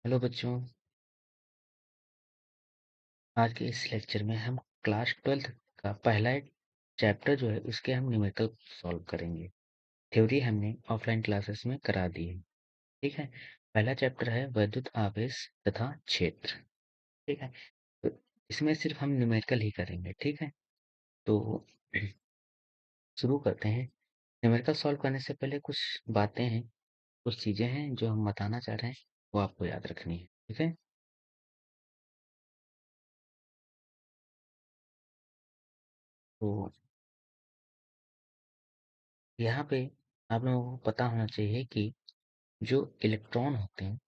Hello बच्चों। आज के इस लेक्चर में हम क्लास 12th का पहला एक चैप्टर जो है उसके हम न्यूमेरिकल सॉल्व करेंगे। थ्योरी हमने ऑफलाइन क्लासेस में करा दी है। ठीक है। पहला चैप्टर है वैद्युत आवेश तथा क्षेत्र। ठीक है। तो इसमें सिर्फ हम न्यूमेरिकल ही करेंगे। ठीक है। तो शुरू करते हैं। न्यूमेरिकल सॉल्व करने से पहले कुछ बातें हैं, कुछ चीजें हैं जो हम बताना चाह रहे हैं, वो आपको याद रखनी है। ठीक है। तो यहाँ पे आप लोगों को पता होना चाहिए कि जो इलेक्ट्रॉन होते हैं,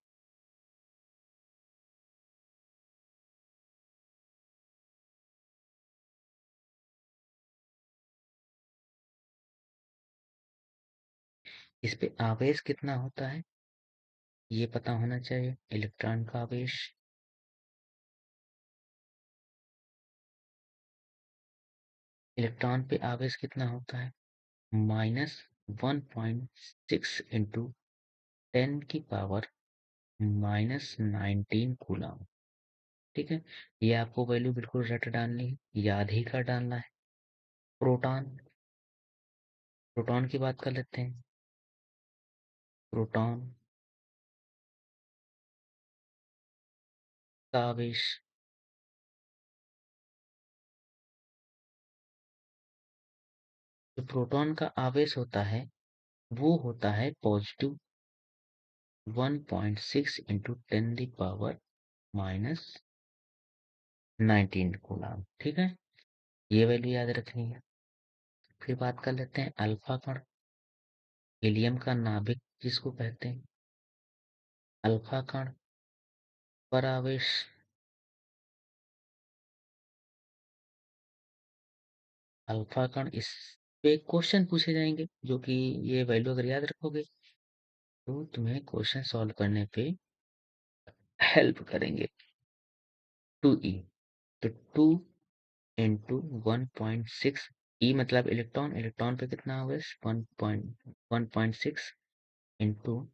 इस पे आवेश कितना होता है ये पता होना चाहिए। इलेक्ट्रॉन का आवेश, इलेक्ट्रॉन पे आवेश कितना होता है? -1.6 इंटू 10⁻⁻19 कूलम। ठीक है। ये आपको वैल्यू बिल्कुल रट डालनी है, याद ही कर डालना है। प्रोटॉन, प्रोटॉन की बात कर लेते हैं। प्रोटॉन का आवेश, जो प्रोटॉन का आवेश होता है वो होता है पॉजिटिव 1.6 इंटू 10⁻⁻19 कूलम। ठीक है। ये वैल्यू याद रखनी है। फिर बात कर लेते हैं अल्फा कण। हीलियम का नाभिक जिसको कहते हैं, अल्फा कण पर आवेश, अल्फा कण, इस पे क्वेश्चन पूछे जाएंगे जो कि ये वैल्यू अगर याद रखोगे तो तुम्हें क्वेश्चन सॉल्व करने पे हेल्प करेंगे। 2e, तो 2 इंटू 1.6, ई मतलब इलेक्ट्रॉन, इलेक्ट्रॉन पे कितना आवेश 1.6 into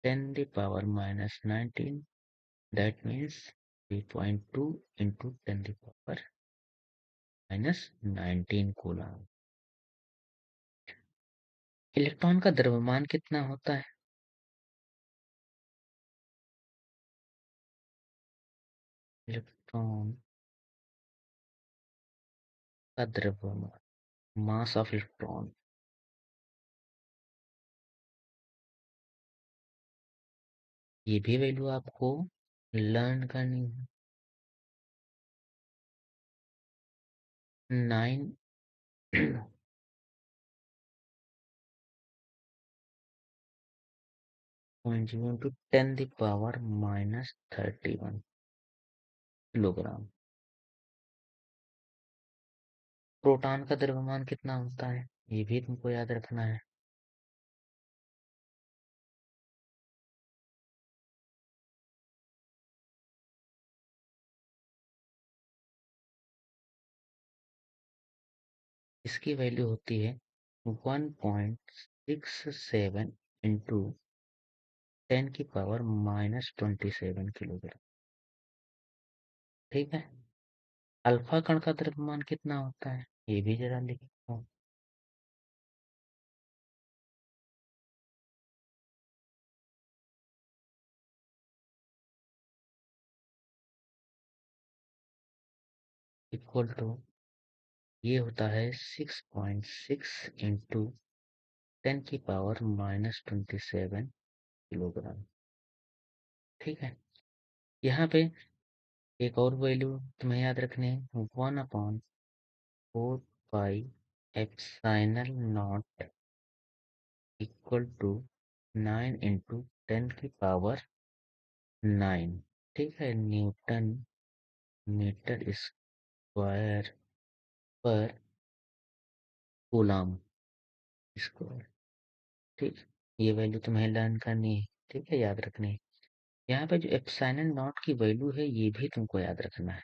10⁻⁻19, that means 3.2 into 10⁻⁻19 coulomb. Electron का द्रव्यमान कितना होता है? इलेक्ट्रॉन का द्रव्यमान, मास ऑफ इलेक्ट्रॉन, ये भी वैल्यू आपको लर्न करनी है। 9.0 इंटू 10⁻⁻31 किलोग्राम। प्रोटॉन का द्रव्यमान कितना होता है ये भी तुमको याद रखना है। इसकी वैल्यू होती है 1.67 इंटू 10⁻⁻27 किलोग्राम। ठीक है। अल्फा कण का द्रव्यमान कितना होता है ये भी जरा लिखो। इक्वल टू, ये होता है 6.6 इंटू 10⁻⁻27 किलोग्राम। ठीक है। यहाँ पे एक और वैल्यू तुम्हें याद रखनी है, 1/4 pi epsilon not equal to 9 into 10⁻⁹। ठीक है। न्यूटन मीटर स्क्वायर पर कूलम स्क्वायर। ठीक। ये वैल्यू तुम्हें लर्न करनी है। ठीक है, याद रखनी है। यहाँ पे जो एप्सिलॉन नॉट की वैल्यू है ये भी तुमको याद रखना है।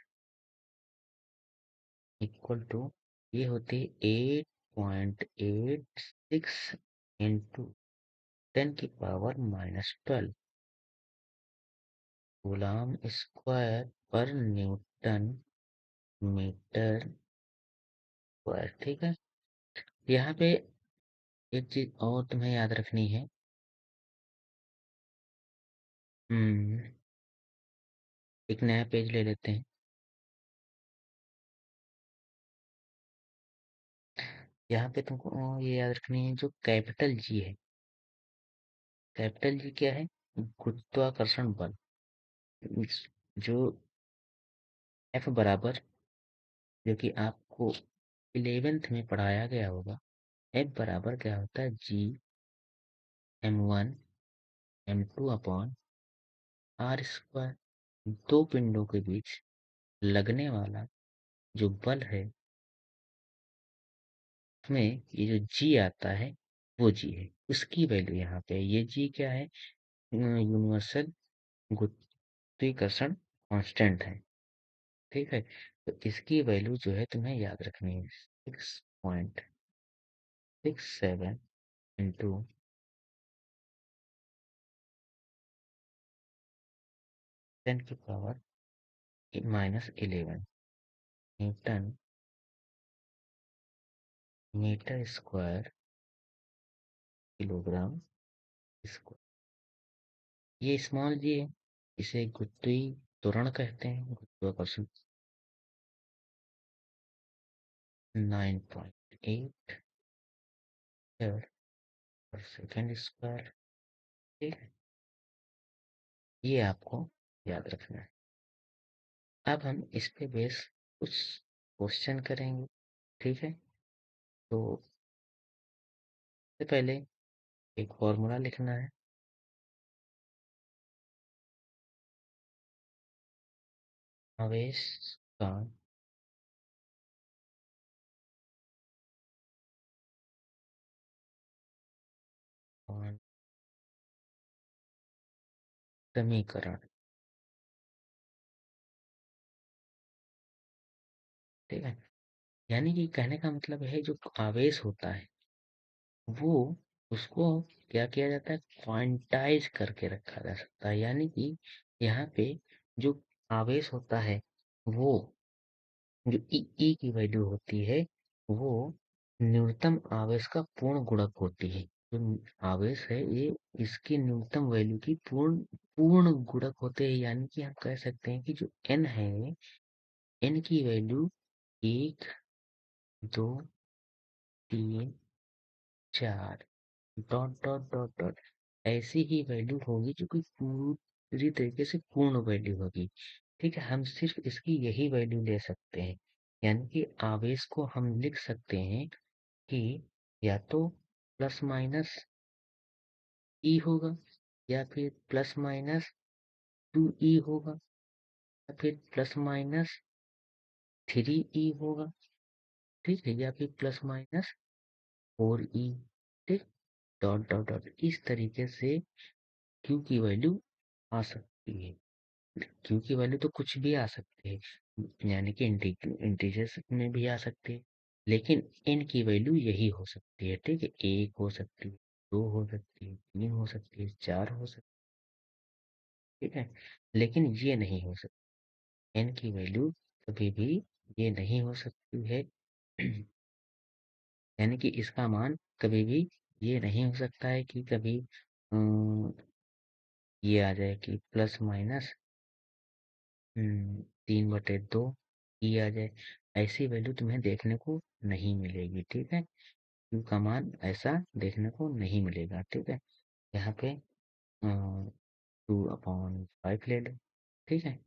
इक्वल टू, ये होती है 8.86 इंटू 10⁻⁻12। कूलम स्क्वायर पर न्यूटन मीटर स्क्वायर। ठीक है, यहाँ पे एक चीज और तुम्हें याद रखनी है। हम्म, एक नया पेज ले लेते हैं। यहाँ पे तुमको ये याद रखनी है, जो कैपिटल जी है, कैपिटल जी क्या है? गुरुत्वाकर्षण बल। जो एफ बराबर, जो कि आपको 11th में पढ़ाया गया होगा, एफ बराबर क्या होता है? G m1 m2 upon r square. दो पिंडों के बीच लगने वाला जो बल है, उसमें ये जो जी आता है, वो जी है। उसकी वैल्यू यहाँ पे, ये जी क्या है? यूनिवर्सल गुरुत्वाकर्षण कांस्टेंट है। ठीक है, तो इसकी वैल्यू जो है तुम्हें याद रखनी है, 6.67 इंटू 10 की power -11 newton metre square kilogram square. ये स्मॉल जी है, इसे गुरुत्वीय त्वरण कहते हैं, गुरुत्वाकर्षण। 9.8 पर सेकेंड स्क्वायर। ठीक है, ये आपको याद रखना है। अब हम इस पे बेस कुछ क्वेश्चन करेंगे। ठीक है, तो सबसे पहले एक फॉर्मूला लिखना है। आवेश का समीकरण। ठीक है, यानी कि कहने का मतलब है, जो आवेश होता है वो, उसको क्या किया जाता है? क्वांटाइज करके रखा जा सकता है। यानी कि यहाँ पे जो आवेश होता है, वो जो ई की वैल्यू होती है, वो न्यूनतम आवेश का पूर्ण गुणक होती है। जो आवेश है ये, इसकी न्यूनतम वैल्यू की पूर्ण पूर्ण गुणक होते हैं। यानी कि हम कह सकते हैं कि जो एन है, एन की value 1, 2, 3, 4, dot dot dot dot, ऐसी ही वैल्यू होगी, जो कि पूरी तरीके से पूर्ण वैल्यू होगी। ठीक है, हम सिर्फ इसकी यही वैल्यू ले सकते हैं। यानी कि आवेश को हम लिख सकते हैं कि या तो प्लस माइनस ई होगा, या फिर प्लस माइनस 2 ई होगा, या फिर प्लस माइनस 3 ई होगा। ठीक है, या फिर प्लस माइनस 4 ई। ठीक, डॉट डॉट डॉट, इस तरीके से क्यू की वैल्यू आ सकती है। क्यू की वैल्यू तो कुछ भी आ सकती है, यानी कि इंटीजर्स में भी आ सकती है, लेकिन एन की वैल्यू यही हो सकती है। ठीक है, 1 हो सकती है, 2 हो सकती है, 3 हो सकती है, 4 हो सकती है। ठीक है, लेकिन ये नहीं हो सकती, एन की वैल्यू कभी भी ये नहीं हो सकती है। यानी कि इसका मान कभी भी ये नहीं हो सकता है कि कभी ये आ जाए कि प्लस माइनस 3/2 ई आ जाए। ऐसी वैल्यू तुम्हें देखने को नहीं मिलेगी। ठीक है, क्यू का मान ऐसा देखने को नहीं मिलेगा। ठीक है, यहाँ पे 2/5 ले लो। ठीक है,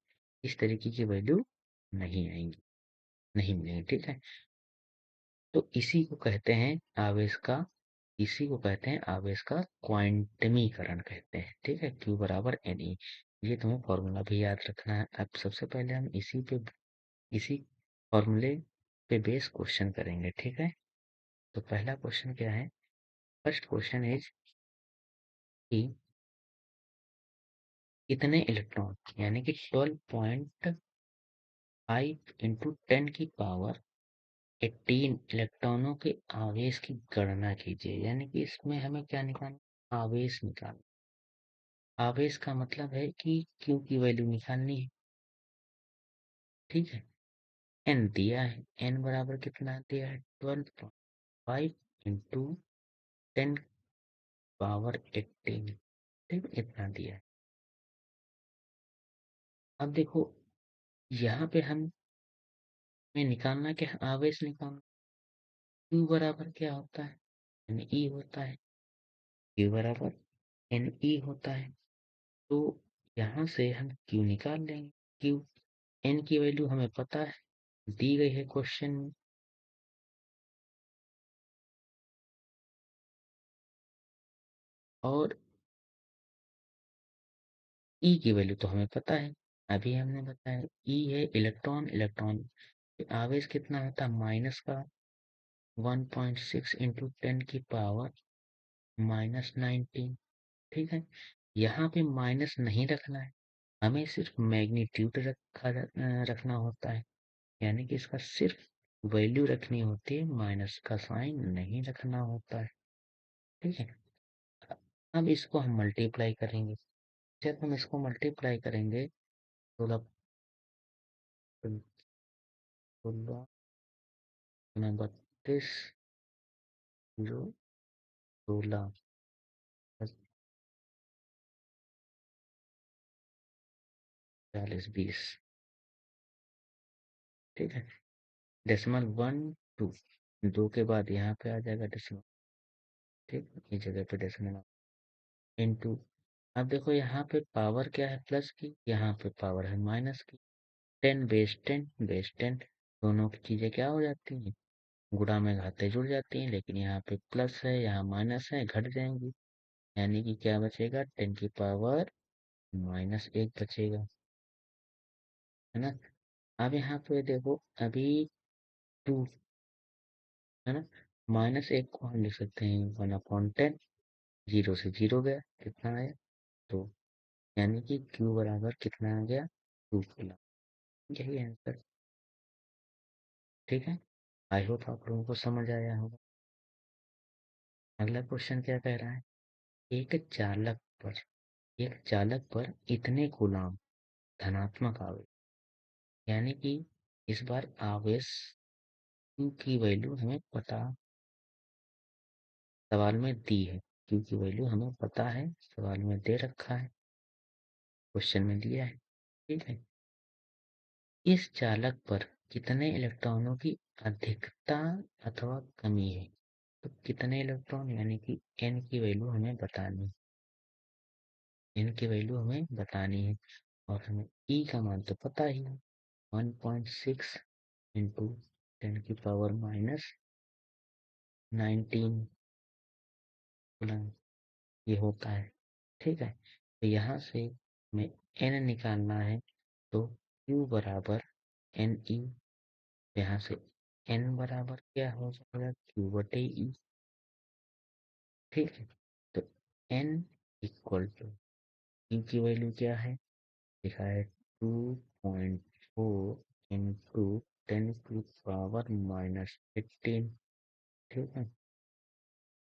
इस तरीके की वैल्यू नहीं आएंगी, नहीं मिलेंगी। ठीक है, तो इसी को कहते हैं आवेश का क्वांटमीकरण कहते हैं। ठीक है, क्यू बराबर एन ई। ये तुम्हें फॉर्मूला भी याद रखना है। अब सबसे पहले हम इसी फॉर्मूले पे बेस क्वेश्चन करेंगे। ठीक है, तो पहला क्वेश्चन क्या है? फर्स्ट क्वेश्चन इज कि कितने इलेक्ट्रॉन, यानी कि 12.5 इंटू 10 की पावर 18 इलेक्ट्रॉनों के आवेश की गणना कीजिए। यानी कि इसमें हमें क्या निकालना? आवेश निकालना। आवेश का मतलब है कि Q की वैल्यू निकालनी है, ठीक है। N दिया है, N बराबर कितना दिया है 12.5 इंटू 10 पावर 18, ठीक है, इतना दिया है। अब देखो यहाँ पे हमें निकालना क्या है, आवेश निकालना। Q बराबर क्या होता है, Ne होता है। Q बराबर Ne होता है। तो यहाँ से हम Q निकाल लेंगे। Q N की वैल्यू हमें पता है, दी गई है क्वेश्चन में। और E की वैल्यू तो हमें पता है, अभी हमने बताया। E है इलेक्ट्रॉन, इलेक्ट्रॉन आवेश कितना होता है, माइनस का 1.6 इंटू 10 की पावर -19, ठीक है। यहाँ पे माइनस नहीं रखना है, हमें सिर्फ मैग्नीट्यूड रखना होता है, यानी कि इसका सिर्फ वैल्यू रखनी होती है, माइनस का साइन नहीं रखना होता है, ठीक है। अब इसको हम मल्टीप्लाई करेंगे। जब हम इसको मल्टीप्लाई करेंगे, 16 16 32 जो 16 40 20, ठीक है। डेसिमल 1 2, दो के बाद यहाँ पे आ जाएगा डेसिमल, ठीक है, इस जगह पे डेसिमल इनटू। अब देखो यहाँ पे पावर क्या है, प्लस की, यहाँ पे पावर है माइनस की। 10 बेस 10 बेस 10, दोनों की चीजें क्या हो जाती हैं, गुणा में घातें जुड़ जाती हैं, लेकिन यहाँ पे प्लस है, यहाँ माइनस है, घट जाएंगी, यानी कि क्या बचेगा, 10 की पावर -1 बचेगा, है ना। अब यहाँ पे देखो अभी 2, है ना, -1 को हम लिख सकते हैं 1/10, 0 से 0 गया, कितना आया 2, यानी कि Q बराबर कितना आ गया 2 कूलम, यही आंसर, ठीक है। आई होप आप लोगों को समझ आया होगा। अगला क्वेश्चन क्या कह रहा है, एक चालक पर इतने कूलम धनात्मक आवेश, यानी कि इस बार आवेश Q की वैल्यू हमें पता, सवाल में दी है। Q की वैल्यू हमें पता है, सवाल में दे रखा है, क्वेश्चन में दिया है, ठीक है। इस चालक पर कितने इलेक्ट्रॉनों की अधिकता अथवा कमी है, तो कितने इलेक्ट्रॉन, यानी कि N की वैल्यू हमें बतानी, N की वैल्यू हमें बतानी है। और हमें E का मान तो पता ही है, 1.6 इंटू 10 की पावर -19 कूलम ये होता है, ठीक है। तो यहाँ से हमें N निकालना है, तो Q बराबर Ne, यहाँ से N बराबर क्या हो जाएगा, Q/E, ठीक है। तो N इक्वल टू, Q की वैल्यू क्या है, लिखा है 2.4 इंटू 10 की पावर -18, ठीक है।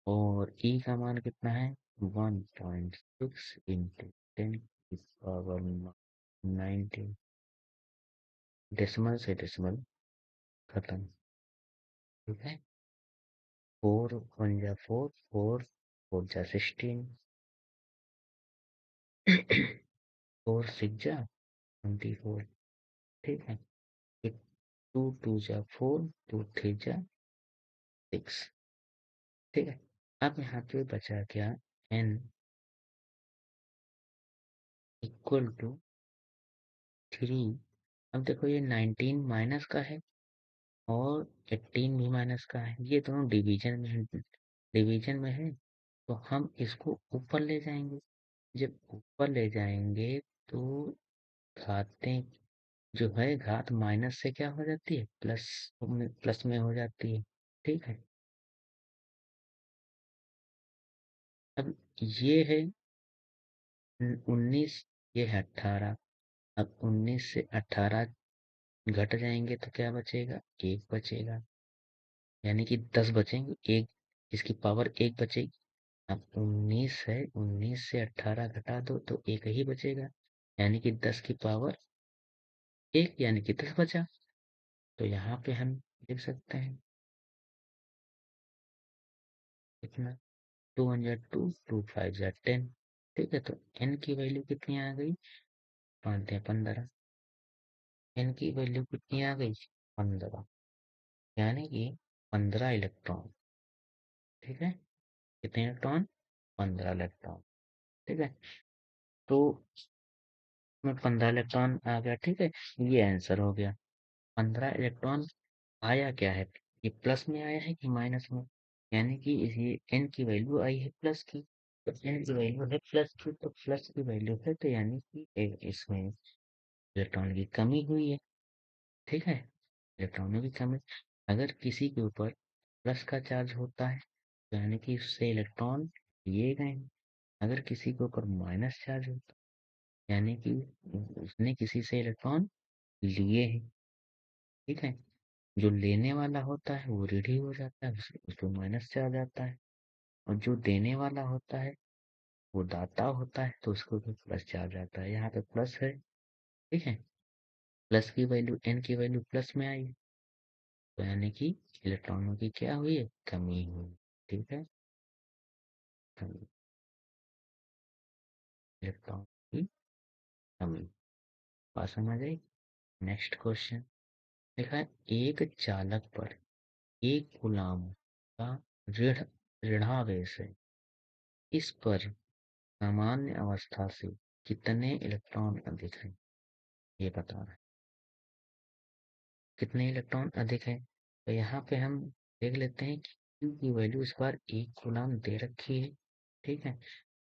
और E का मान कितना है 1.6 इंटू 10 की पावर 19, डेसिमल से डेसिमल खत्म, ठीक है। 4 1 जा 4, 4 4 जा 16, 4 6 जा 24, ठीक है। 2 2 जा 4, 2 3 जा 6, ठीक है। अब यहाँ पे बचा क्या, N इक्वल टू 3। अब देखो ये 19 माइनस का है और 18 भी माइनस का है, ये दोनों डिवीजन में है, तो हम इसको ऊपर ले जाएंगे। जब ऊपर ले जाएंगे तो घातें जो है, घात माइनस से क्या हो जाती है, प्लस में हो जाती है, ठीक है। अब ये है 19, ये है 18। अब 19 से 18 घट जाएंगे तो क्या बचेगा, 1 बचेगा, यानी कि 10 बचेंगे, एक इसकी पावर 1 बचेगी, अब 19 है, 19 से 18 घटा दो तो एक ही बचेगा, यानी कि 10 की पावर 1 यानी कि 10 बचा। तो यहाँ पे हम लिख सकते हैं कितना, 2 1 जा 2, 2 5 जा 10। ठीक है, तो n की वैल्यू कितनी आ गई, 5 या 15। n की वैल्यू कितनी आ गई, 15, यानी कि 15 इलेक्ट्रॉन। ठीक है, कितने इलेक्ट्रॉन, 15 इलेक्ट्रॉन। ठीक है, तो में 15 इलेक्ट्रॉन आ गया। ठीक है, ये आंसर हो गया। 15 इलेक्ट्रॉन आया क्या है, ये प्लस में आया है कि माइनस में, यानी कि ये n की वैल्यू आई है प्लस की। तो n की वैल्यू है प्लस की, तो प्लस की वैल्यू है, तो यानी कि इसमें इलेक्ट्रॉन की कमी हुई है। ठीक है, इलेक्ट्रॉनों की कमी। अगर किसी के ऊपर प्लस का चार्ज होता है तो यानी कि उससे इलेक्ट्रॉन लिए गए हैं। अगर किसी के ऊपर माइनस चार्ज होता है यानी कि उसने किसी से इलेक्ट्रॉन लिए हैं। ठीक है, जो लेने वाला होता है वो ऋणात्मक हो जाता है, उसको माइनस चार्ज आता है। और जो देने वाला होता है वो दाता होता है, तो उसको भी प्लस चार्ज आता है। यहाँ पे प्लस है। ठीक है, प्लस की वैल्यू, n की वैल्यू प्लस में आई, तो यानी कि इलेक्ट्रॉनों की क्या हुई है, कमी हुई। ठीक है, कमी, इलेक्ट्रॉन की कमी। बात समझ आई। नेक्स्ट क्वेश्चन लिखा है, एक चालक पर एक कूलाम का ऋण ऋणावेश है, इस पर सामान्य अवस्था से कितने इलेक्ट्रॉन अधिक हैं, ये बताना है। कितने इलेक्ट्रॉन अधिक है, तो यहाँ पे हम देख लेते हैं कि Q की वैल्यू इस बार एक कूलाम दे रखी है। ठीक है,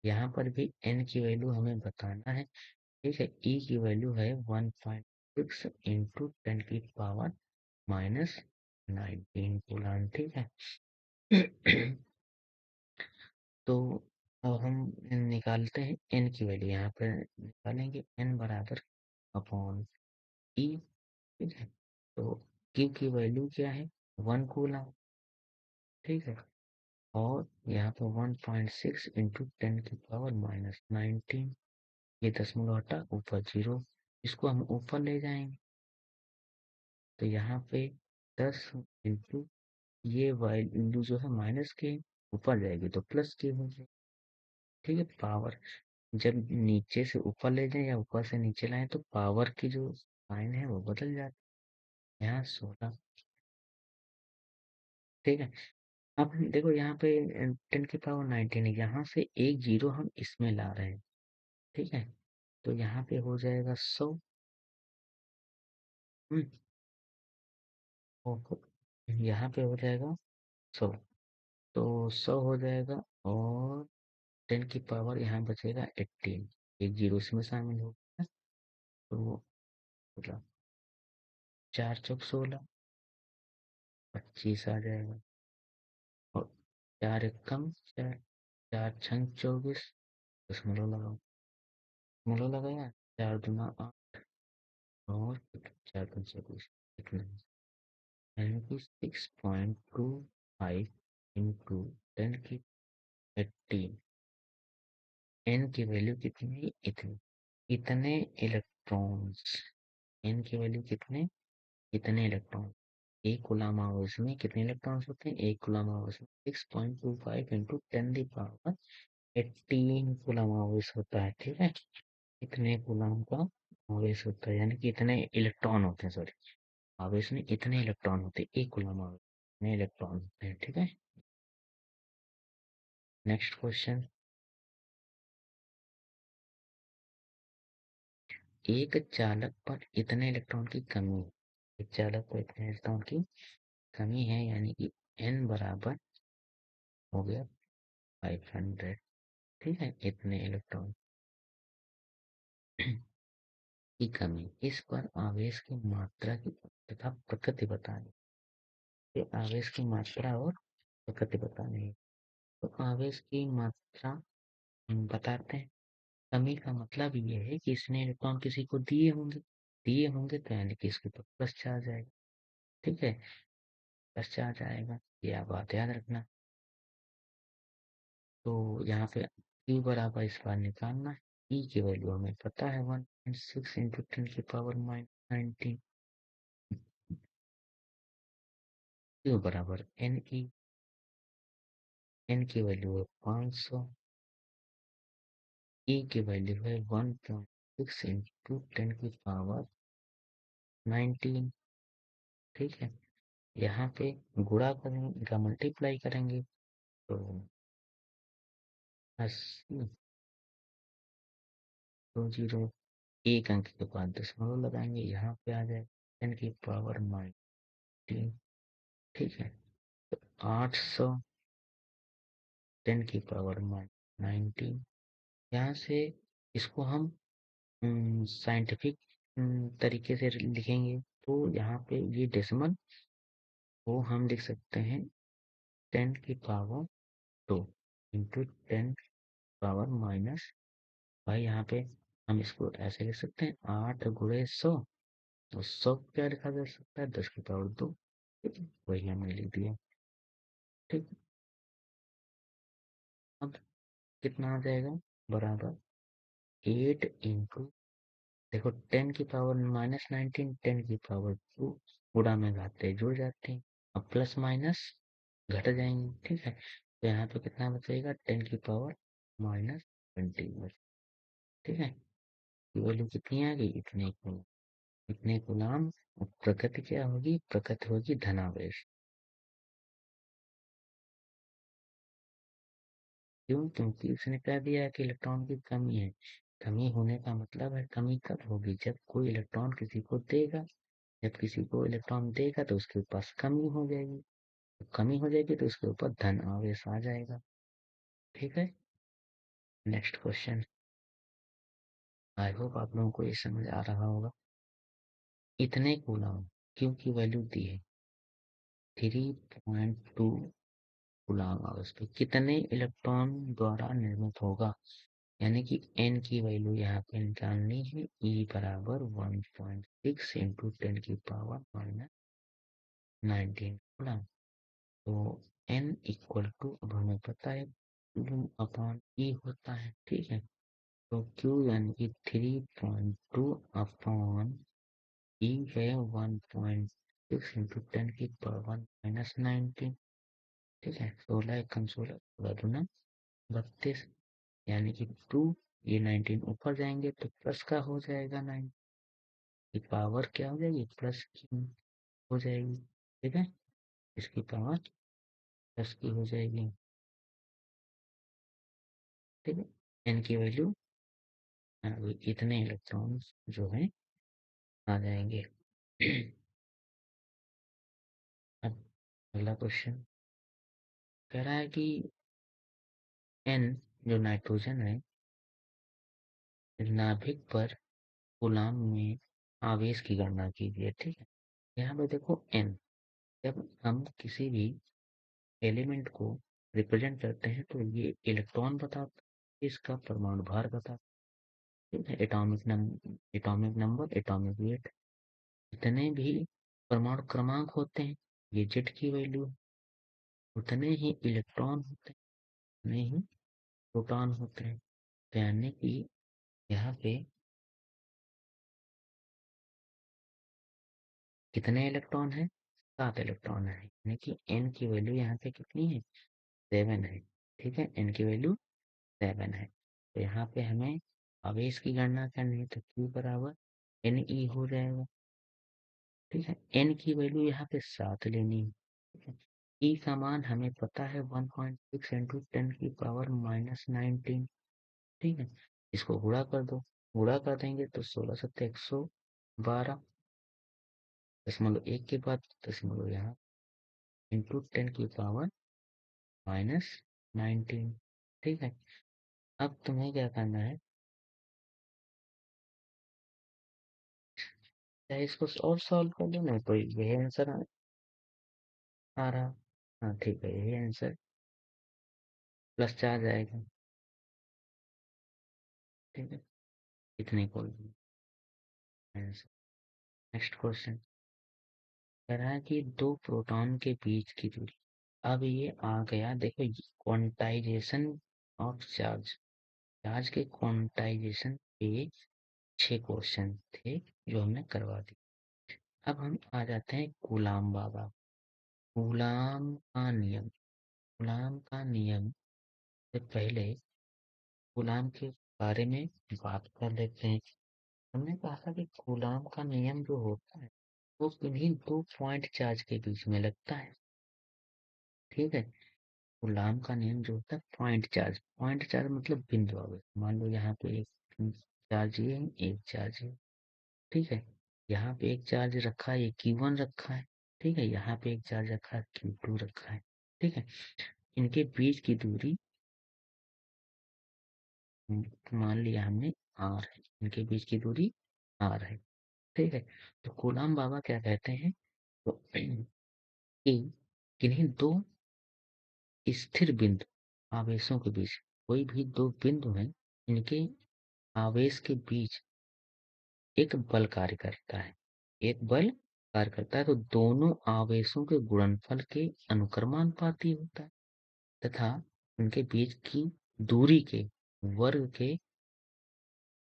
यहाँ पर भी n की वैल्यू हमें बताना है। ठीक है, E की वैल्यू है 1.6 इंटू 10 की पावर माइनस 19 कूलाम। ठीक है, तो अब हम निकालते हैं n की वैल्यू, यहाँ पर निकालेंगे n बराबर अपॉन ई। ठीक है, तो Q की वैल्यू क्या है, 1 कूलम। ठीक है, और यहाँ पर 1.6 इंटू 10 की पावर माइनस 19, ये दशमलव हटा ऊपर 0, इसको हम ऊपर ले जाएंगे तो यहाँ पे 10 इंटू ये वैल्यू जो है माइनस के ऊपर जाएगी तो प्लस की होगी। ठीक है, पावर जब नीचे से ऊपर ले जाए या ऊपर से नीचे लाएं तो पावर की जो साइन है वो बदल जाती है। यहाँ 16। ठीक है, अब हम देखो यहाँ पे 10 की पावर 19 है, यहाँ से एक जीरो हम इसमें ला रहे हैं। ठीक है, तो यहाँ पे हो जाएगा 100। यहाँ पे हो जाएगा 100, तो 100 हो जाएगा, और 10 की पावर यहाँ बचेगा 18, एक जीरो इसमें शामिल हो गया, तो मतलब 4 चौक 16, 25 आ जाएगा, और 4 एक कम 4, 4 छंग 24, दशमलव लगाओ, दशमलव लगाया, 4 दूना 8, और 4 पंचे 20, कितना, यानी कि 6.25 इंटू 10 की 18, n की वैल्यू कितनी है, इतनी, इतने इलेक्ट्रॉन्स, n की वैल्यू कितने, इतने इलेक्ट्रॉन। एक कूलम आवर्स में कितने इलेक्ट्रॉन्स होते हैं, एक कूलम आवर्स में 6.25 into 10 the power 18 coulomb hours होता है। ठीक है, इतने कूलम का आवेश होता है, यानी कि इतने इलेक्ट्रॉन होते हैं, सॉरी, आवेश में इतने इलेक्ट्रॉन होते हैं, एक कूलम आवेश इतने इलेक्ट्रॉन होते हैं। ठीक है, नेक्स्ट क्वेश्चन, एक चालक पर इतने इलेक्ट्रॉन की कमी है, एक चालक पर इतने इलेक्ट्रॉन की कमी है, यानी कि n बराबर हो गया 500। ठीक है, इतने इलेक्ट्रॉन की कमी, इस पर आवेश की मात्रा की तथा प्रकृति बतानी है। आवेश की मात्रा और प्रकृति बतानी है, तो आवेश की मात्रा हम बताते हैं। कमी का मतलब ये है कि इसने इलेक्ट्रॉन किसी को दिए होंगे तो यानी कि इसके ऊपर प्लस चार्ज आएगा। ठीक है, 10 चार्ज आएगा, ये आप बात याद रखना। तो यहाँ पे Q बराबर इस बार निकालना है। E की वैल्यू हमें पता है 1.6 इंटू 10⁻19। Q बराबर NE, N की वैल्यू है 500, E की वैल्यू है 1.6 इंटू 10⁻19। ठीक है, यहाँ पे गुणा करेंगे, इनका मल्टीप्लाई करेंगे तो 80, 20, एक अंक के बाद दशमलव लगाएंगे, यहाँ पे आ जाए 10⁻19। ठीक है, तो 800 10⁻19। यहाँ से इसको हम साइंटिफिक तरीके से लिखेंगे तो यहाँ पे ये डेसिमल को हम लिख सकते हैं 10⁻2 इंटू 10⁻⁻। भाई यहाँ पे हम इसको ऐसे लिख सकते हैं 8 × 100। तो 100 क्या लिखा जा सकता है 10⁻2। ठीक है, वही हमने लिख दिया। ठीक, अब कितना आ जाएगा बराबर 8 इंटू, देखो 10⁻⁻19 10⁻2 गुणा में घाते जुड़ जाते हैं, अब प्लस माइनस घट जाएंगे। ठीक है, तो यहाँ पे कितना बचेगा 10⁻⁻20 बच। ठीक है, वैल्यू कितनी आ गई इतने को, इतने गुलाम। प्रगति क्या होगी, प्रगति होगी धनावेश। क्यों, क्योंकि उसने कह दिया है कि इलेक्ट्रॉन की कमी है। कमी होने का मतलब है कमी कब होगी, जब कोई इलेक्ट्रॉन किसी को देगा। जब किसी को इलेक्ट्रॉन देगा तो उसके पास कमी हो जाएगी, तो कमी हो जाएगी तो उसके ऊपर धन आवेश आ जाएगा। ठीक है, नेक्स्ट क्वेश्चन। आई होप आप लोगों को ये समझ आ रहा होगा। इतने कूलम क्यू की वैल्यू दी है 3.2 कूलम आवेश पे कितने इलेक्ट्रॉन द्वारा निर्मित होगा। यानी कि n की वैल्यू यहाँ पे निकालनी है। E बराबर 1.6 इंटू 10⁻⁻19 कूलम। तो n इक्वल टू, अब हमें पता है कूलम अपॉन E होता है। ठीक है, तो Q यानी कि 3.2 अपॉन E है 1.6 इंटू 10⁻⁻19। ठीक है, 16 एकम 16, 16 दूना 32, यानी कि 2, ये 19 ऊपर जाएंगे तो प्लस का हो जाएगा 9 की पावर क्या हो जाएगी, प्लस की हो जाएगी। ठीक है, इसकी पावर प्लस की हो जाएगी। ठीक है, एन की वैल्यू इतने इलेक्ट्रॉन्स जो है आ जाएंगे। अब अगला क्वेश्चन कह रहा है कि एन जो नाइट्रोजन है नाभिक पर कूलाम में आवेश की गणना कीजिए। ठीक है, यहाँ पे देखो एन, जब हम किसी भी एलिमेंट को रिप्रेजेंट करते हैं तो ये इलेक्ट्रॉन बताता है, इसका परमाणु भार बताता है। ठीक है, एटॉमिक नंबर, एटॉमिक वेट, जितने भी परमाणु क्रमांक होते हैं ये जेड की वैल्यू है। उतने ही इलेक्ट्रॉन होते हैं, उतने ही प्रोटॉन होते हैं। तो यानी कि यहाँ पे कितने इलेक्ट्रॉन है, 7 इलेक्ट्रॉन है। यानी कि एन की वैल्यू यहाँ पे कितनी है, 7 है। ठीक है, एन की वैल्यू 7 है। तो यहाँ पे हमें आवेश की गणना करनी है तो Q बराबर NE हो जाएगा। ठीक है, N की वैल्यू यहाँ पे 7 लेनी है। ठीक है, E का मान हमें पता है 1.6 इंटू 10⁻⁻19। ठीक है, इसको गुणा कर दो, गुणा कर देंगे तो 16 सत्ते 112, दशमलव एक के बाद दशमलव यहाँ इंटू 10⁻⁻19। ठीक है, अब तुम्हें क्या करना है, चाहे इसको और सॉल्व कर लो, नहीं तो यही आंसर आ रहा। हाँ ठीक है, यही आंसर प्लस 4 जाएगा। ठीक है, इतने को आंसर। नेक्स्ट क्वेश्चन कह रहा है कि दो प्रोटॉन के बीच की दूरी। अब ये आ गया, देखो क्वांटाइजेशन ऑफ चार्ज। चार्ज के क्वांटाइजेशन पे 6 क्वेश्चन थे जो हमने करवा दी। अब हम आ जाते हैं कूलाम बाबा। कूलाम का नियम। कूलाम का नियम से पहले कूलाम के बारे में बात कर लेते हैं। हमने कहा था कि कूलाम का नियम जो होता है वो किन्हीं 2 पॉइंट चार्ज के बीच में लगता है। ठीक है। कूलाम का नियम जो होता है पॉइंट चार्ज मतलब बिंदु आवेश। मान लो यहाँ पे एक चार्ज ये है, एक चार्ज है। ठीक है। यहाँ पे एक चार्ज रखा है, ये Q1 रखा है। ठीक है। यहाँ पे एक चार्ज रखा है, Q2 रखा है। ठीक है। इनके बीच की दूरी मान लिया हमने R है। इनके बीच की दूरी R है। ठीक है। तो कूलाम बाबा क्या कहते हैं तो कि किन्हीं 2 स्थिर बिंदु आवेशों के बीच, कोई भी 2 बिंदु हैं, इनके आवेश के बीच एक बल कार्य करता है। एक बल कार्य करता है तो दोनों आवेशों के गुणनफल के अनुक्रमानुपाती होता है तथा उनके बीच की दूरी के वर्ग के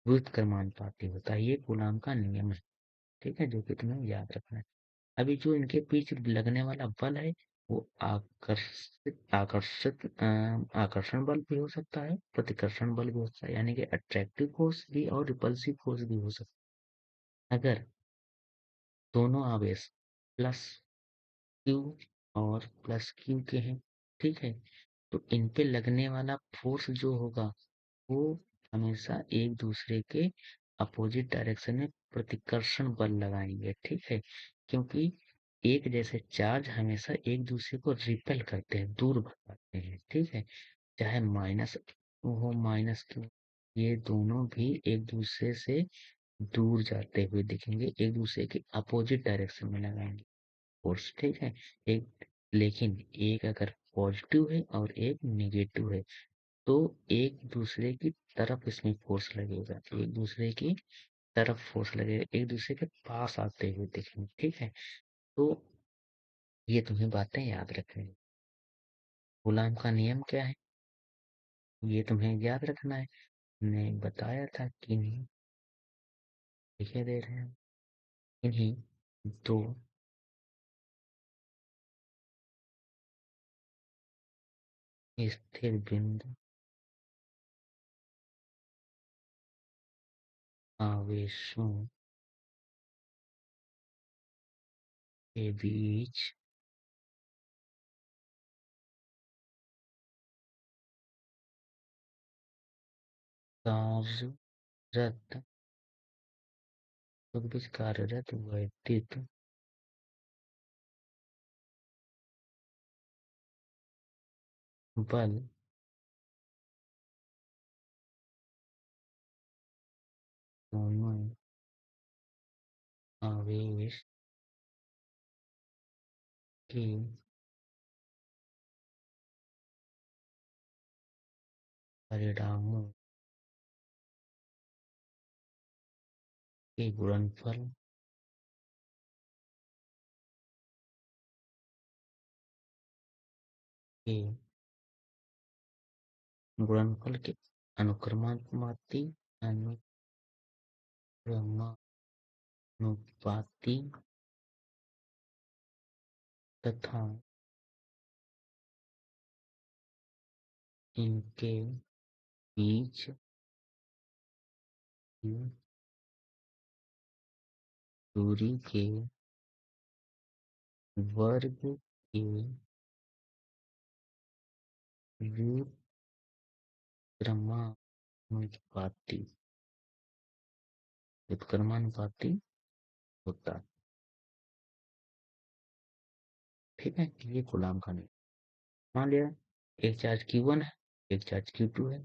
व्युत्क्रमानुपाती होता है। ये कूलाम का नियम है। ठीक है, जो कि तुम्हें याद रखना है। अभी जो इनके बीच लगने वाला बल है वो आकर्षण बल भी हो सकता है, प्रतिकर्षण बल भी हो सकता है, यानी कि अट्रैक्टिव फोर्स भी और रिपल्सिव फोर्स भी हो सकता है। अगर दोनों आवेश प्लस क्यू और प्लस क्यू के हैं, ठीक है, तो इन पे लगने वाला फोर्स जो होगा वो हमेशा एक दूसरे के अपोजिट डायरेक्शन में प्रतिकर्षण बल लगाएंगे। ठीक है, क्योंकि एक जैसे चार्ज हमेशा एक दूसरे को रिपेल करते हैं, दूर भगाते हैं। ठीक है, चाहे माइनस हो माइनस क्यू, ये दोनों भी एक दूसरे से दूर जाते हुए दिखेंगे, एक दूसरे के अपोजिट डायरेक्शन में लगाएंगे फोर्स। ठीक है, एक लेकिन एक अगर पॉजिटिव है और एक निगेटिव है तो एक दूसरे की तरफ इसमें फोर्स लगेगा, एक दूसरे की तरफ फोर्स लगेगा, एक दूसरे के पास आते हुए दिखेंगे। ठीक है, तो ये तुम्हें बातें याद रखनी। कूलाम का नियम क्या है ये तुम्हें याद रखना है। मैंने बताया था कि नहीं, लिखे दे रहे हैं इन्हीं 2 स्थिर बिंदु आवेशों के बीच कार्यरत के बीच कार्यरत वैद्युत बल दोनों आवेश के परिणामों के गुणनफल के के अनुक्रमानुपाती अनुक्रमानुपाती तथा इनके बीच की दूरी के वर्ग के व्युत्क्रमानुपाती व्युत्क्रमानुपाती होता है। ठीक है, ये कूलाम का नियम। मान लिया एक चार्ज Q1 है, एक चार्ज Q2 है।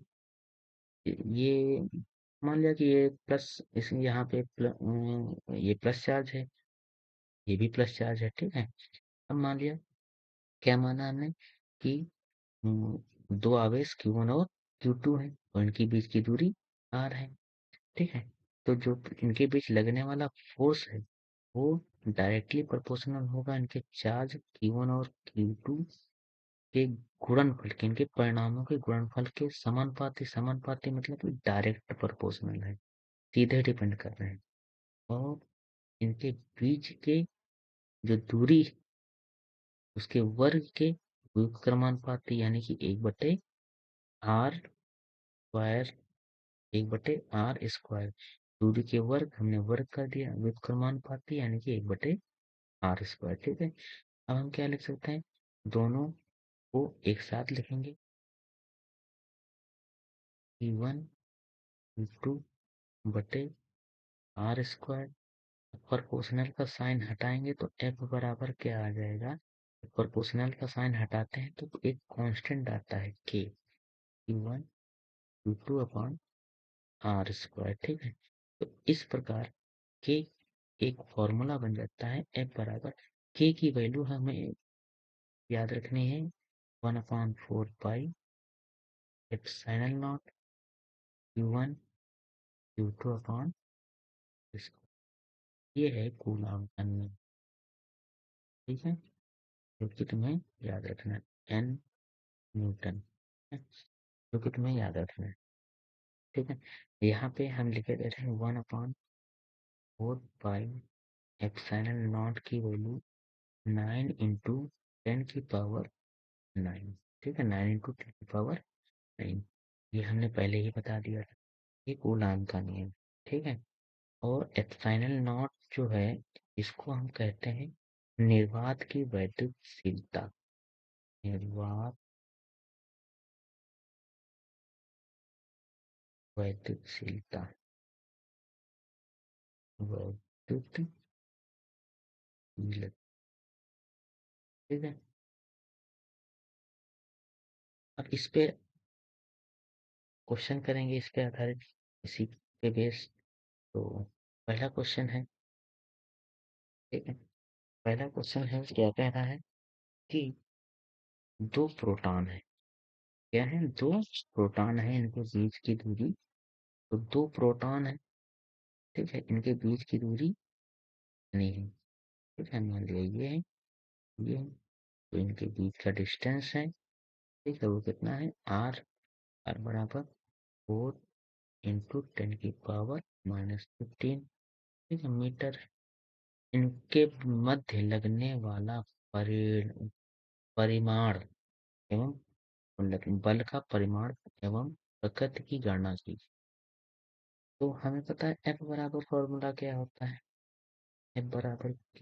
ये मान लिया कि ये प्लस, इस यहाँ पे ये प्लस चार्ज है, ये भी प्लस चार्ज है। ठीक है, अब मान लिया, क्या माना हमने कि 2 आवेश Q1 और Q2 है और इनके बीच की दूरी R है। ठीक है, तो जो इनके बीच लगने वाला फोर्स है वो डायरेक्टली प्रोपोर्शनल होगा इनके चार्ज Q1 और Q2 के गुणनफल के, इनके परिणामों के गुणनफल के समानुपाती, समानुपाती मतलब कि डायरेक्ट प्रोपोर्शनल है, सीधे डिपेंड कर रहे हैं। और इनके बीच के जो दूरी उसके वर्ग के व्युत्क्रमानुपाती, यानी कि 1/r², 1/r²। दूरी के वर्ग हमने वर्ग कर दिया, व्युत्क्रमानुपाती यानी कि 1/r²। ठीक है, अब हम क्या लिख सकते हैं, दोनों को एक साथ लिखेंगे, P1 P2 बटे r²। प्रोपोर्शनल का साइन हटाएंगे तो f बराबर क्या आ जाएगा, प्रोपोर्शनल का साइन हटाते हैं तो एक कांस्टेंट आता है k, Q1 Q2 upon r²। ठीक है, तो इस प्रकार k एक फॉर्मूला बन जाता है, f बराबर k की वैल्यू हमें याद रखनी है 1/4 pi epsilon not Q1 Q2 upon, ये है कूलॉम का नियम। ठीक है, जो कि तुम्हें याद रखना है, n न्यूटन है, जो कि तुम्हें याद रखना है। ठीक है, यहाँ पे हम लिखे दे रहे हैं 1/4 पाई एप्सिलॉन नॉट की वैल्यू 9 × 10⁻⁹। ठीक है, 9 × 10⁻⁹ ये हमने पहले ही बता दिया था, ये कूलॉम का नियम। ठीक है, और एप्सिलॉन नॉट जो है इसको हम कहते हैं निर्वात की वैद्युतशीलता, निर्वात वैद्युतशीलता, वैद्युतशीलता। ठीक है, अब इस पे क्वेश्चन करेंगे, इस पे आधारित, इसी पे बेस। तो पहला क्वेश्चन है, ठीक है, पहला क्वेश्चन है, क्या कह रहा है कि दो प्रोटॉन है, क्या है, दो प्रोटॉन है, इनके बीच की दूरी, तो दो प्रोटॉन है, ठीक है, इनके बीच की दूरी नहीं है। ठीक है, मान लिया ये है, ये है, तो इनके बीच का डिस्टेंस है, ठीक है, वो कितना है, r बराबर 4 × 10⁻⁻15, ठीक है, मीटर। इनके मध्य लगने वाला परिमाण एवं बल का परिमाण एवं प्रकृति की गणना की। तो हमें पता है F बराबर फॉर्मूला क्या होता है, F बराबर K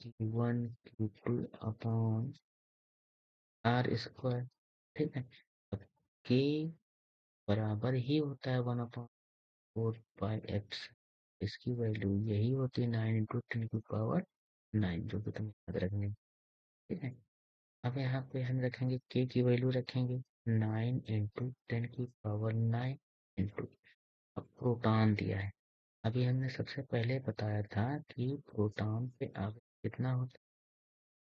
Q1 Q2 upon r²। ठीक है, अब K बराबर ही होता है 1/4 पाई x, इसकी वैल्यू यही होती है 9 × 10⁻⁹, जो कि तुम्हें याद रखनी। ठीक है, अब यहाँ पे हम रखेंगे k की वैल्यू रखेंगे 9 × 10⁻⁹ इंटू, अब प्रोटॉन दिया है। अभी हमने सबसे पहले बताया था कि प्रोटॉन पे आवेश कितना होता है,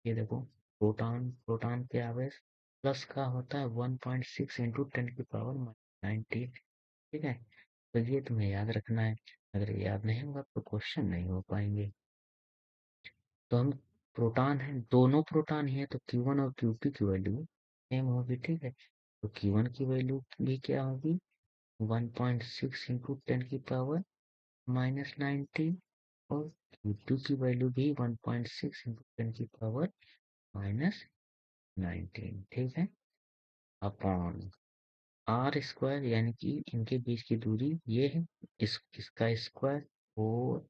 ये देखो, प्रोटॉन प्रोटॉन पे आवेश प्लस का होता है 1.6 × 10⁻⁻19। ठीक है, तो ये तुम्हें याद रखना है, अगर याद नहीं होगा तो क्वेश्चन नहीं हो पाएंगे। तो हम प्रोटॉन है, दोनों प्रोटॉन ही है, तो Q1 और Q2 की वैल्यू सेम होगी। ठीक है, तो Q1 की वैल्यू भी क्या होगी, 1.6 × 10⁻⁻19, और Q2 की वैल्यू भी 1.6 × 10⁻⁻19। ठीक है, अपॉन r², यानी कि इनके बीच की दूरी ये है, इसका स्क्वायर 4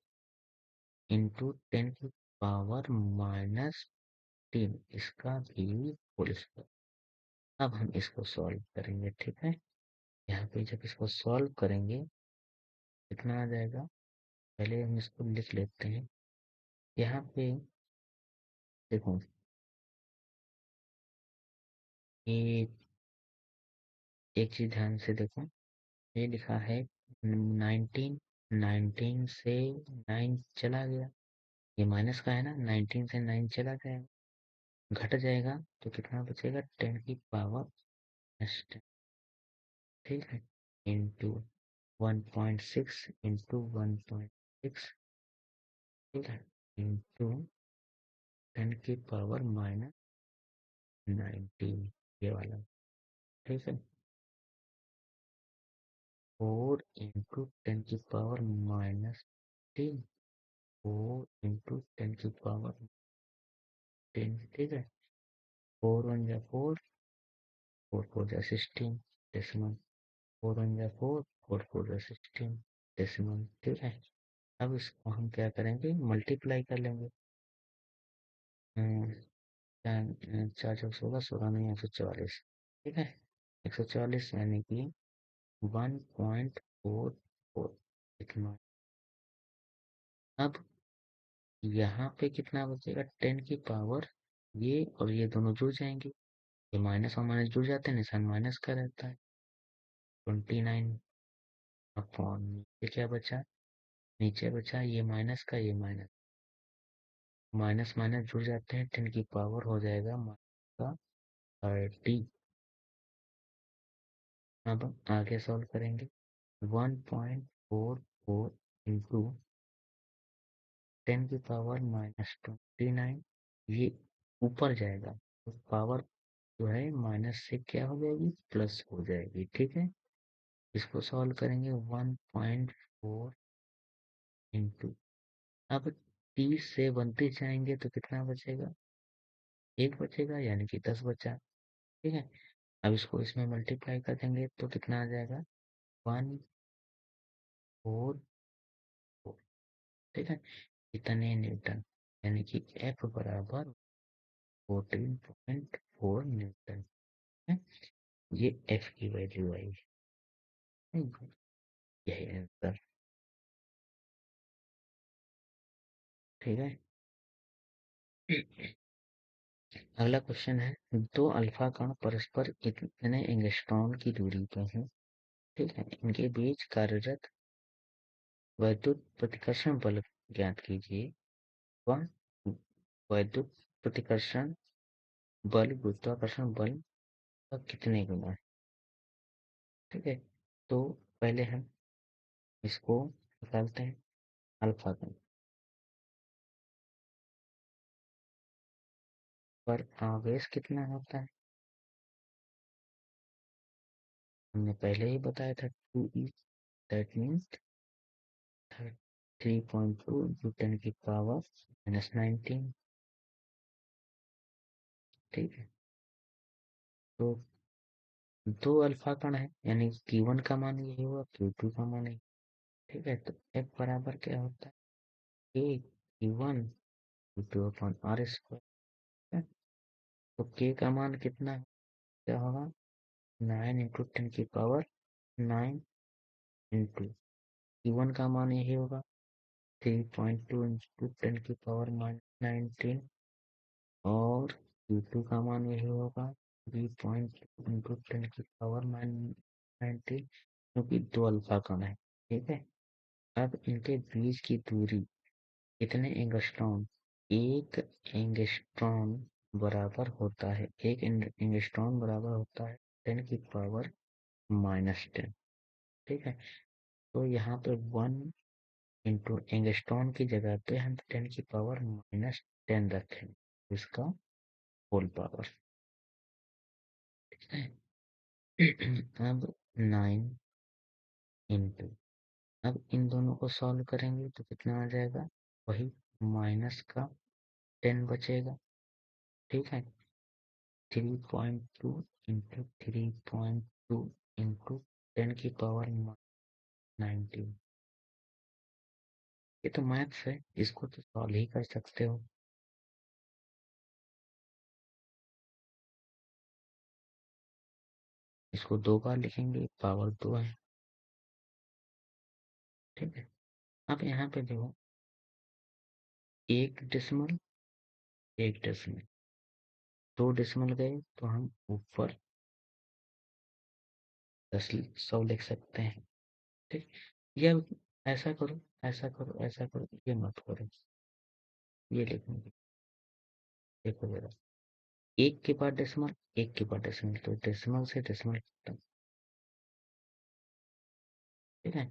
× 10⁻⁻3, इसका भी होल स्क्वायर। अब हम इसको सॉल्व करेंगे। ठीक है, यहाँ पे जब इसको सॉल्व करेंगे कितना आ जाएगा, पहले हम इसको लिख लेते हैं। यहाँ पे देखो, ये एक चीज ध्यान से देखो, ये लिखा है 19, 19 से 9 चला गया, ये माइनस का है ना, 19 से 9 चला गया, घट जाएगा तो कितना बचेगा, 10⁻⁻10। ठीक है, इंटू 1.6 इंटू 1.6, ठीक है, इंटू 10⁻⁻19। 19 ये वाला, ठीक है। 4 इंटू 10⁻⁻10, 4 इंटू 10⁻10, ठीक है। 4 1 जा 4, 4 4 जा 16 डेसिमल, 4 1 जा 4, 4 4 जा 16 डेसिमल, ठीक है। अब इसको हम क्या करेंगे, मल्टीप्लाई कर लेंगे। चार चार चौक 16, 16 नहीं 144, ठीक है। 144 यानी कि 1.44 इतना। अब यहाँ पे कितना बचेगा, 10 की पावर, ये और ये दोनों जुड़ जाएंगे, ये माइनस और माइनस जुड़ जाते हैं, निशान माइनस का रहता है। 29 अपॉन नीचे क्या बचा, नीचे बचा ये माइनस का, ये माइनस, माइनस माइनस जुड़ जाते हैं, 10 की पावर हो जाएगा माइनस का 30। अब आगे सॉल्व करेंगे। 1.44 इंटू 10 की पावर -29, ये ऊपर जाएगा तो पावर जो है माइनस से क्या हो जाएगी, प्लस हो जाएगी, ठीक है। इसको सॉल्व करेंगे। 1.4 इंटू, अब 30 से 32 जाएंगे तो कितना बचेगा, एक बचेगा, यानी कि 10 बचा, ठीक है। अब इसको इसमें मल्टीप्लाई कर देंगे तो कितना आ जाएगा, 144, ठीक है। इतने न्यूटन, यानी कि F बराबर 14.4 न्यूटन है। ये F की वैल्यू आई, यही आंसर, ठीक है। अगला क्वेश्चन है, दो अल्फा कण परस्पर इतने एंगस्ट्रॉम की दूरी पर हैं, ठीक है। इनके बीच कार्यरत वैद्युत प्रतिकर्षण बल ज्ञात कीजिए। वह वैद्युत प्रतिकर्षण बल गुरुत्वाकर्षण बल का कितने गुना है, ठीक है। तो पहले हम इसको निकालते हैं, अल्फा कण पर आवेश कितना होता है, हमने पहले ही बताया था, 2e, दैट मीन्स 3.2 न्यूटन की पावर -19, ठीक है। तो दो अल्फा कण है, यानी Q1 का मान यही होगा, Q2 का मान यही, ठीक है। तो F बराबर क्या होता है, A Q1 Q2 upon R square. तो K का मान कितना क्या होगा, 9 इंटू 10 की पावर 9 इंटू Q1 का मान यही होगा, 3.2 इंटू 10 की पावर -19, और Q2 का मान यही होगा 3.2 इंटू 10 की पावर -19, क्योंकि दो अल्फा कण है, ठीक है। अब इनके बीच की दूरी कितने एंगस्ट्रॉम, एक एंगस्ट्रॉम बराबर होता है, एक एंगस्ट्रॉम बराबर होता है 10 की पावर -10, ठीक है। तो यहाँ पे 1 इंटू एंगस्ट्रॉम की जगह पे हम 10 की पावर -10 रखेंगे, इसका होल पावर, ठीक है। अब 9 इंटू, अब इन दोनों को सॉल्व करेंगे तो कितना आ जाएगा, वही माइनस का 10 बचेगा, ठीक है। 3.2 इंटू 3.2 इंटू 10 की पावर 19, ये तो मैथ्स है, इसको तो सॉल्व ही कर सकते हो। इसको 2 बार लिखेंगे, पावर 2 है, ठीक है। अब यहाँ पे देखो, एक डेसिमल, एक डेसिमल, 2 डेसिमल गए तो हम ऊपर 10 100 लिख सकते हैं, ठीक। या ऐसा करो, ऐसा करो, ऐसा करो, ये मत करो, ये लिखेंगे, देखो जरा, एक के बाद डेसिमल, एक के बाद डेसिमल, तो डेसिमल से डेसिमल खत्म, ठीक है।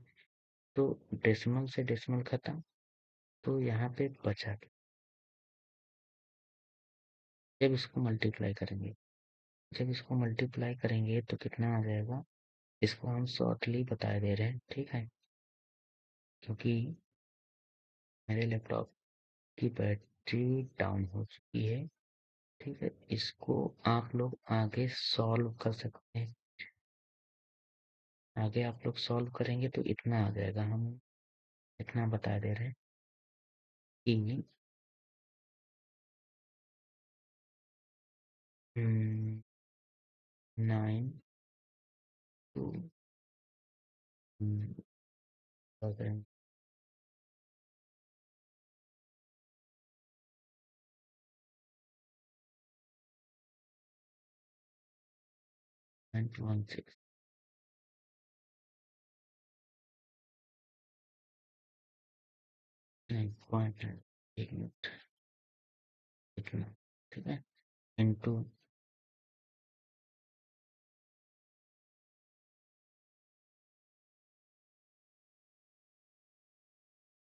तो डेसिमल से डेसिमल खत्म, तो यहाँ पे बचा क्या? जब इसको मल्टीप्लाई करेंगे जब इसको मल्टीप्लाई करेंगे तो कितना आ जाएगा, इसको हम शॉर्टली बता दे रहे हैं, ठीक है, क्योंकि मेरे लैपटॉप की बैटरी डाउन हो चुकी है, ठीक है। इसको आप लोग आगे सॉल्व कर सकते हैं, आगे आप लोग सॉल्व करेंगे तो इतना आ जाएगा, हम इतना बता दे रहे हैं कि 9 टू 9.16 नहीं पॉइंट, एक मिनट, इतना, ठीक है, इंटू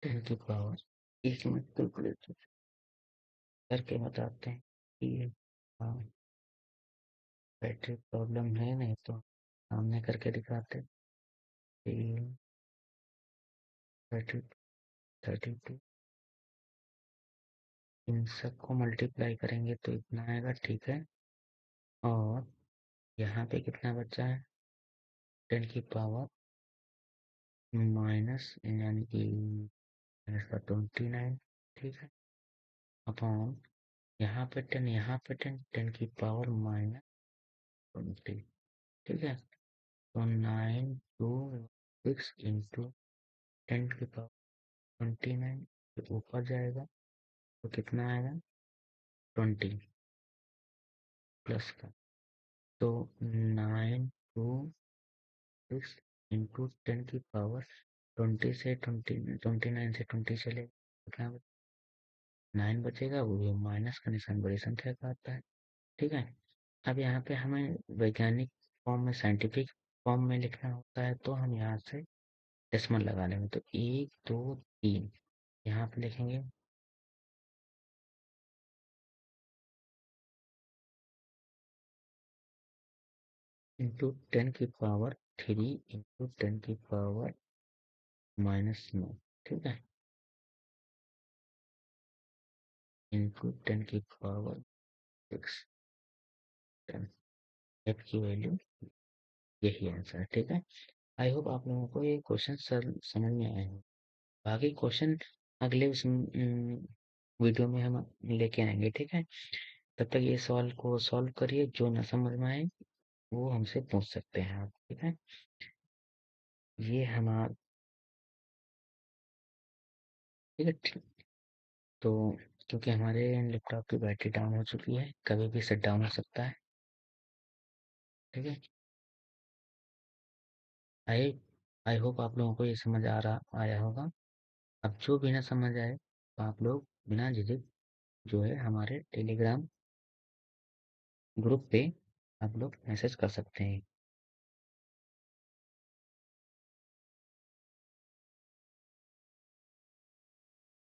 10 की पावर, एक मिनट कैलकुलेटर करके बताते हैं कि हाँ बैटरी प्रॉब्लम है, नहीं तो सामने करके दिखाते। 32 इन सबको मल्टीप्लाई करेंगे तो इतना आएगा, ठीक है। और यहाँ पे कितना बचा है, 10 की पावर माइनस यानी कि माइनस का 29, ठीक है, अपॉन यहाँ पे 10, यहाँ पे 10, 10 की पावर -20, ठीक है। तो 9 2 6 इंटू 10 की पावर 29 ऊपर जाएगा तो कितना आएगा, 20 प्लस का, तो 9 2 6 इंटू 10 की पावर 29 से 20 चले, कितना 9 बचेगा, वो भी माइनस का निशान बड़ी संख्या का आता है, ठीक है। अब यहाँ पे हमें वैज्ञानिक फॉर्म में, साइंटिफिक फॉर्म में लिखना होता है, तो हम यहाँ से डेसिमल लगा लेंगे, तो 1 2 3 यहाँ पे लिखेंगे, इंटू 10 की पावर 3 इंटू 10 की पावर -9, ठीक है, इंटू 10 की पावर 6, 10, एफ की वैल्यू यही आंसर है, ठीक है। आई होप आप लोगों को ये क्वेश्चन सर समझ में आए हैं। बाकी क्वेश्चन अगले उस वीडियो में हम लेके आएंगे, ठीक है। तब तक ये सवाल को सॉल्व करिए, जो ना समझ में आए वो हमसे पूछ सकते हैं आप, ठीक है। ये हमारा, ठीक है, तो क्योंकि हमारे लैपटॉप की बैटरी डाउन हो चुकी है, कभी भी शट डाउन हो सकता है, ठीक है। आई आई होप आप लोगों को ये समझ आया होगा। अब जो भी ना समझ आए तो आप लोग बिना झिझक जो है हमारे टेलीग्राम ग्रुप पे आप लोग मैसेज कर सकते हैं।